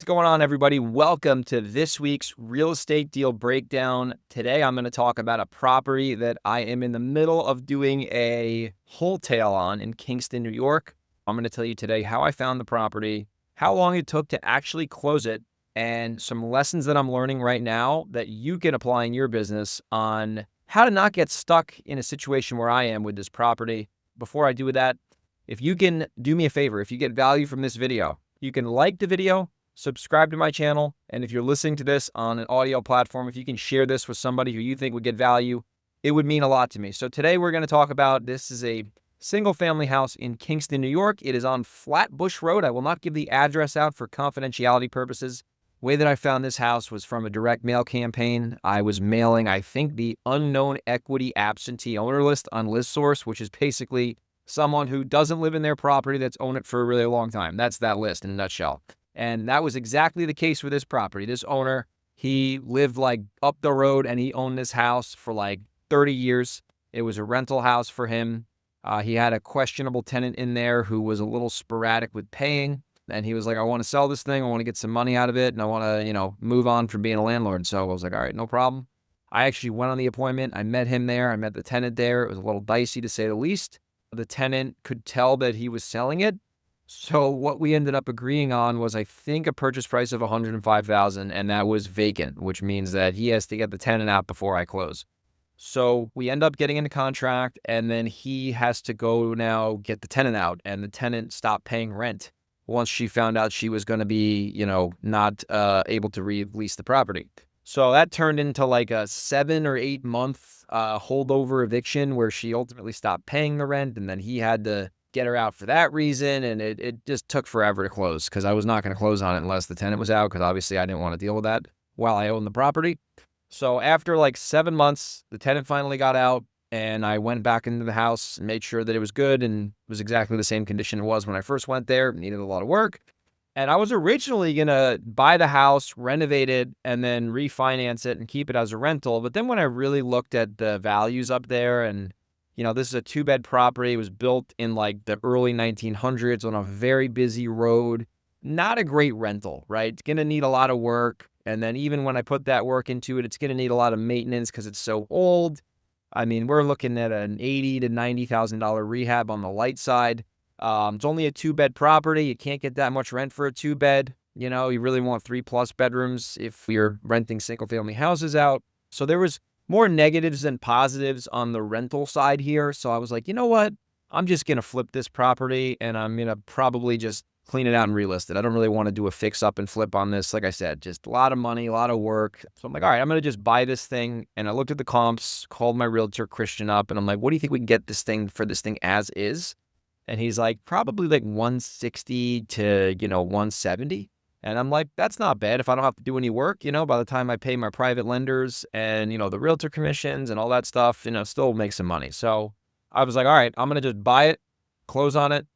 going on, everybody? Welcome to this week's Real Estate Deal Breakdown. Today, I'm going to talk about a property that I am in the middle of doing a wholesale on in Kingston, New York. I'm going to tell you today how I found the property, how long it took to actually close it, and some lessons that I'm learning right now that you can apply in your business on how to not get stuck in a situation where I am with this property. Before I do that, if you can do me a favor, if you get value from this video, you can like the video, subscribe to my channel, and if you're listening to this on an audio platform, if you can share this with somebody who you think would get value, it would mean a lot to me. So today we're going to talk about, this is a single family house in Kingston, New York. It is on Flatbush Road. I will not give the address out for confidentiality purposes. The way that I found this house was from a direct mail campaign. I was mailing, I think, the unknown equity absentee owner list on ListSource, which is basically someone who doesn't live in their property that's owned it for a really long time. That's that list in a nutshell. And that was exactly the case with this property. This owner, he lived like up the road and he owned this house for like 30 years. It was a rental house for him. He had a questionable tenant in there who was a little sporadic with paying. And he was like, I want to sell this thing. I want to get some money out of it. And I want to, move on from being a landlord. So I was like, all right, no problem. I actually went on the appointment. I met him there. I met the tenant there. It was a little dicey to say the least. The tenant could tell that he was selling it. So what we ended up agreeing on was, I think, a purchase price of $105,000, and that was vacant, which means that he has to get the tenant out before I close. So we end up getting into contract, and then he has to go now get the tenant out, and the tenant stopped paying rent once she found out she was going to be, not able to release the property. So that turned into like a 7 or 8 month holdover eviction where she ultimately stopped paying the rent, and then he had to get her out for that reason, and it just took forever to close because I was not going to close on it unless the tenant was out, because obviously I didn't want to deal with that while I owned the property. So after like 7 months, the tenant finally got out, and I went back into the house and made sure that it was good and was exactly the same condition it was when I first went there. It needed a lot of work. And I was originally going to buy the house, renovate it, and then refinance it and keep it as a rental. But then when I really looked at the values up there, and this is a 2-bed property. It was built in like the early 1900s on a very busy road. Not a great rental, right? It's going to need a lot of work. And then even when I put that work into it, it's going to need a lot of maintenance because it's so old. I mean, we're looking at an $80,000 to $90,000 rehab on the light side. It's only a 2-bed property. You can't get that much rent for a 2-bed. You really want 3+ bedrooms if you're renting single family houses out. So there was more negatives than positives on the rental side here. So I was like, you know what? I'm just going to flip this property, and I'm going to probably just clean it out and relist it. I don't really want to do a fix up and flip on this. Like I said, just a lot of money, a lot of work. So I'm like, all right, I'm going to just buy this thing. And I looked at the comps, called my realtor Christian up, and I'm like, what do you think we can get this thing as is? And he's like, probably like 160 to, 170. And I'm like, that's not bad if I don't have to do any work, by the time I pay my private lenders and, the realtor commissions and all that stuff, still make some money. So I was like, all right, I'm going to just buy it, close on it,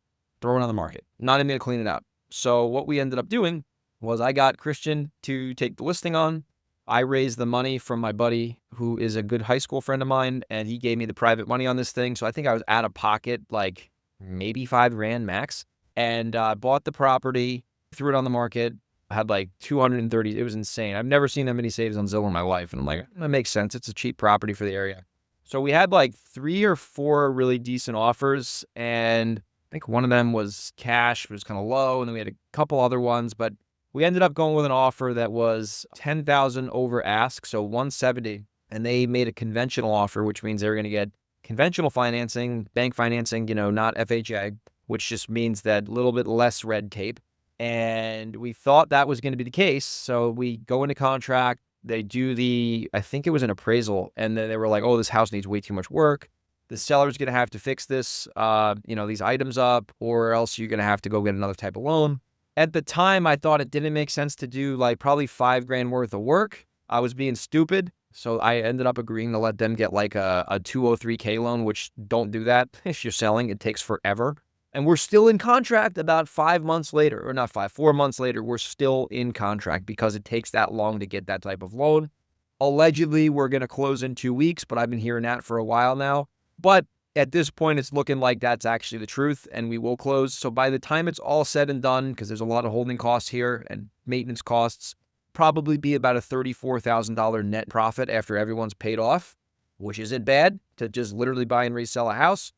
throw it on the market. Not even going to clean it out. So what we ended up doing was I got Christian to take the listing on. I raised the money from my buddy, who is a good high school friend of mine, and he gave me the private money on this thing. So I think I was out of pocket like maybe $5,000 max, and bought the property, threw it on the market. I had like 230. It was insane. I've never seen that many saves on Zillow in my life. And I'm like, that makes sense. It's a cheap property for the area. So we had like 3 or 4 really decent offers. And I think one of them was cash, was kind of low. And then we had a couple other ones, but we ended up going with an offer that was $10,000 over ask. So 170. And they made a conventional offer, which means they were going to get conventional financing, bank financing, not FHA, which just means that a little bit less red tape. And we thought that was going to be the case. So we go into contract. They do I think it was an appraisal. And then they were like, oh, this house needs way too much work. The seller's going to have to fix this, these items up, or else you're going to have to go get another type of loan. At the time, I thought it didn't make sense to do like probably $5,000 worth of work. I was being stupid. So I ended up agreeing to let them get like a 203K loan, which don't do that. If you're selling, it takes forever. And we're still in contract about 5 months later, or not 4 months later, we're still in contract because it takes that long to get that type of loan. Allegedly, we're going to close in 2 weeks, but I've been hearing that for a while now. But At this point, it's looking like that's actually the truth, and we will close. So by the time it's all said and done, because there's a lot of holding costs here and maintenance costs, probably be about a $34,000 net profit after everyone's paid off, which isn't bad to just literally buy and resell a house.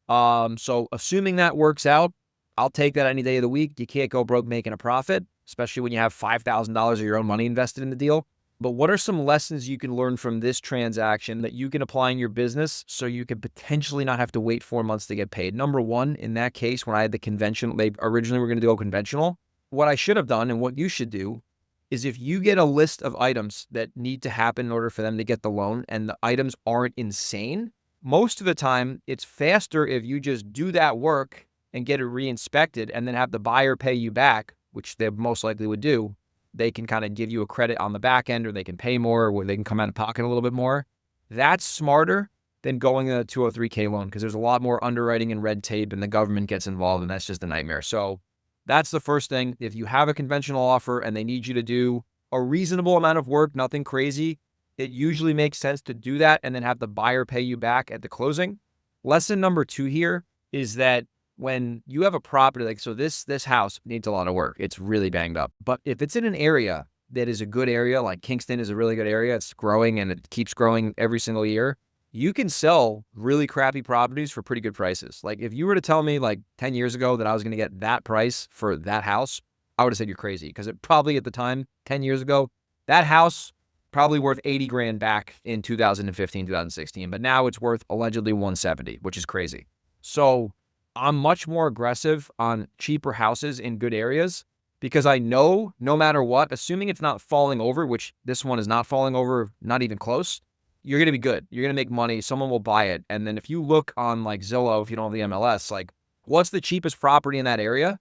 So assuming that works out, I'll take that any day of the week. You can't go broke making a profit, especially when you have $5,000 of your own money invested in the deal. But what are some lessons you can learn from this transaction that you can apply in your business so you can potentially not have to wait 4 months to get paid? Number one, in that case, when I had the conventional, they originally were going to go conventional. What I should have done and what you should do is if you get a list of items that need to happen in order for them to get the loan and the items aren't insane, most of the time it's faster if you just do that work and get it re-inspected and then have the buyer pay you back, which they most likely would do. They can kind of give you a credit on the back end, or they can pay more, or they can come out of pocket a little bit more. That's smarter than going a 203K loan because there's a lot more underwriting and red tape and the government gets involved, and that's just a nightmare. So that's the first thing. If you have a conventional offer and they need you to do a reasonable amount of work, nothing crazy, it usually makes sense to do that and then have the buyer pay you back at the closing. Lesson number 2 here is that when you have a property, like, so this house needs a lot of work. It's really banged up. But if it's in an area that is a good area, like Kingston is a really good area, it's growing and it keeps growing every single year, you can sell really crappy properties for pretty good prices. Like if you were to tell me like 10 years ago that I was going to get that price for that house, I would have said you're crazy, because it probably at the time, 10 years ago, that house probably worth 80 grand back in 2015, 2016. But now it's worth allegedly 170, which is crazy. So I'm much more aggressive on cheaper houses in good areas because I know no matter what, assuming it's not falling over, which this one is not falling over, not even close, you're going to be good. You're going to make money. Someone will buy it. And then if you look on like Zillow, if you don't have the MLS, like what's the cheapest property in that area?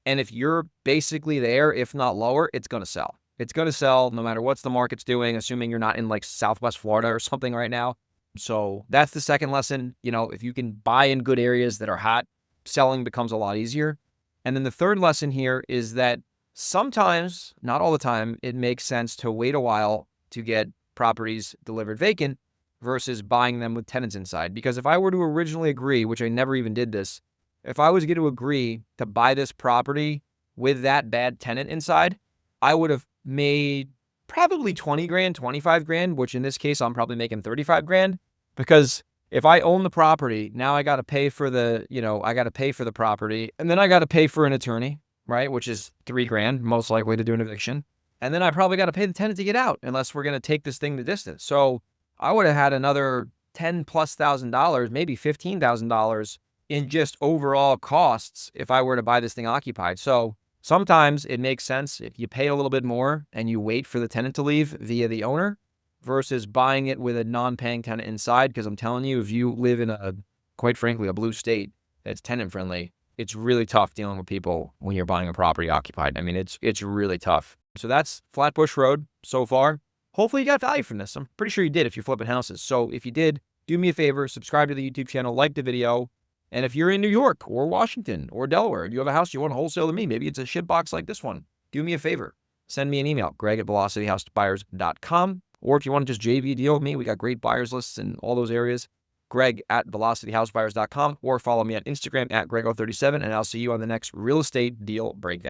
And if you're basically there, if not lower, it's going to sell. It's going to sell no matter what the market's doing, assuming you're not in like Southwest Florida or something right now. So that's the second lesson. You know, if you can buy in good areas that are hot, selling becomes a lot easier. And then the third lesson here is that sometimes, not all the time, it makes sense to wait a while to get properties delivered vacant versus buying them with tenants inside. Because if I were to originally agree, which I never even did this, if I was going to agree to buy this property with that bad tenant inside, I would have made probably 20 grand, 25 grand, which in this case, I'm probably making 35 grand. Because if I own the property, now I got to pay for the, I got to pay for the property, and then I got to pay for an attorney, right? Which is 3 grand, most likely to do an eviction. And then I probably got to pay the tenant to get out unless we're going to take this thing the distance. So I would have had another $10,000+, maybe $15,000 in just overall costs if I were to buy this thing occupied. So sometimes it makes sense if you pay a little bit more and you wait for the tenant to leave via the owner versus buying it with a non-paying tenant inside. Because I'm telling you, if you live in quite frankly, a blue state that's tenant friendly, it's really tough dealing with people when you're buying a property occupied. I mean, it's really tough. So that's Flatbush Road so far. Hopefully you got value from this. I'm pretty sure you did if you're flipping houses. So if you did, do me a favor, subscribe to the YouTube channel, like the video. And if you're in New York or Washington or Delaware, and you have a house you want to wholesale to me, maybe it's a shit box like this one, do me a favor. Send me an email, greg@velocityhousebuyers.com. Or if you want to just JV deal with me, we got great buyers lists in all those areas, greg@velocityhousebuyers.com, or follow me on Instagram @grego37, and I'll see you on the next real estate deal breakdown.